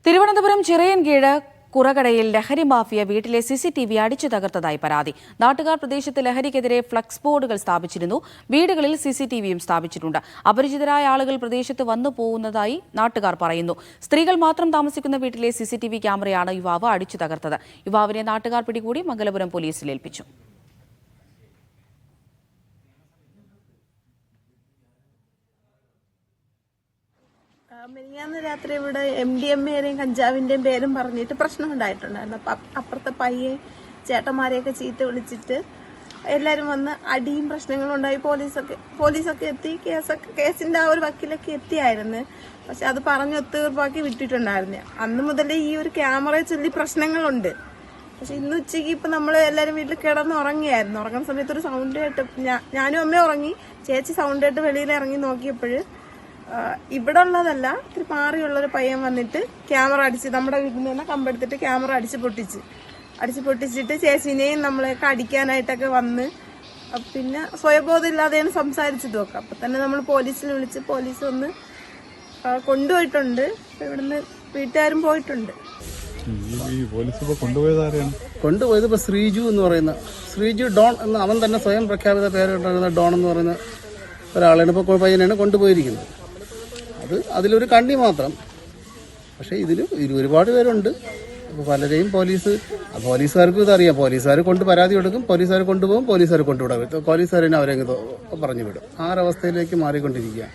തിരുവനന്തപുരം ചിറയൻകീഴ് കുറകടയിൽ ലഹരി മാഫിയ വീട്ടിലെ സിസിടിവി അടിച്ചു തകർത്തതായി പരാതി. നാട്ടുകാർ പ്രദേശത്ത് ലഹരിക്കെതിരെ ഫ്ലക്സ് ബോർഡുകൾ സ്ഥാപിച്ചിരുന്നു. വീടുകളിൽ സിസിടിവിയും സ്ഥാപിച്ചിട്ടുണ്ട്. അപരിചിതരായ ആളുകൾ പ്രദേശത്ത് വന്നു പോകുന്നതായി നാട്ടുകാർ പറയുന്നു. സ്ത്രീകൾ മാത്രം താമസിക്കുന്ന വീട്ടിലെ സിസിടിവി ക്യാമറയാണ് യുവാവ് അടിച്ചു തകർത്തത്. യുവാവിനെ നാട്ടുകാർ പിടികൂടി മംഗലപുരം പോലീസിൽ ഏൽപ്പിച്ചു. മിനിഞ്ഞാന്ന് രാത്രി ഇവിടെ MDMA-യുടെയും കഞ്ചാവിന്റെയും പേരും പറഞ്ഞിട്ട് പ്രശ്നം ഉണ്ടായിട്ടുണ്ടായിരുന്നു. അപ്പൊ അപ്പുറത്തെ പയ്യെ ചേട്ടന്മാരെയൊക്കെ ചീത്ത വിളിച്ചിട്ട് എല്ലാരും വന്ന് അടിയും പ്രശ്നങ്ങളും ഉണ്ടായി. പോലീസൊക്കെ എത്തി. കേസിന്റെ ആ ഒരു വക്കീലൊക്കെ എത്തിയായിരുന്നു. പക്ഷെ അത് പറഞ്ഞ് ഒത്തുതീർപ്പാക്കി വിട്ടിട്ടുണ്ടായിരുന്നു. അന്ന് മുതലേ ഈ ഒരു ക്യാമറയെ ചൊല്ലി പ്രശ്നങ്ങളുണ്ട്. പക്ഷെ ഇന്ന് ഉച്ചയ്ക്ക് ഇപ്പൊ നമ്മള് എല്ലാരും വീട്ടിൽ കിടന്ന് ഉറങ്ങിയായിരുന്നു. ഉറങ്ങുന്ന സമയത്ത് ഒരു സൗണ്ട് കേട്ട് ഞാനും അമ്മ ഉറങ്ങി. ചേച്ചി സൗണ്ട് കേട്ട് വെളിയിൽ ഇറങ്ങി നോക്കിയപ്പോഴ് ഇവിടെ ഉള്ളതല്ല, ഇത്തിരി മാറിയുള്ളൊരു പയ്യൻ വന്നിട്ട് ക്യാമറ അടിച്ച് നമ്മുടെ വീട്ടിൽ നിന്ന് തന്നെ കമ്പെടുത്തിട്ട് ക്യാമറ അടിച്ച് പൊട്ടിച്ചിട്ട് ചേച്ചീനെയും നമ്മളെയൊക്കെ അടിക്കാനായിട്ടൊക്കെ വന്ന് പിന്നെ സ്വയബോധം ഇല്ലാതെയാണ് സംസാരിച്ചത് നോക്കാം. അപ്പൊ തന്നെ നമ്മൾ പോലീസിനെ വിളിച്ച് പോലീസ് വന്ന് കൊണ്ടുപോയിട്ടുണ്ട്. ഇവിടുന്ന് വീട്ടുകാരും പോയിട്ടുണ്ട്. കൊണ്ടുപോയത് ഇപ്പൊ ശ്രീജു എന്ന് പറയുന്ന ശ്രീജു ഡോൺ എന്ന് അവൻ തന്നെ സ്വയം പ്രഖ്യാപിത പേരുണ്ടായിരുന്ന ഡോൺ എന്ന് പറയുന്ന ഒരാളാണ് ഇപ്പോൾ പയ്യനാണ് കൊണ്ടുപോയിരിക്കുന്നത്. അതിലൊരു കണ്ണി മാത്രം. പക്ഷേ ഇതിൽ ഒരുപാട് പേരുണ്ട്. അപ്പോൾ പലരെയും പോലീസുകാർക്കും ഇതറിയാം. പോലീസുകാർ പരാതി കൊടുക്കും, പോലീസുകാർ കൊണ്ടുപോകും, പോലീസുകാർ കൊണ്ടുവിടാം, പോലീസുകാരനെ അവരെ പറഞ്ഞു വിടും. ആ ഒരവസ്ഥയിലേക്ക് മാറിക്കൊണ്ടിരിക്കുക.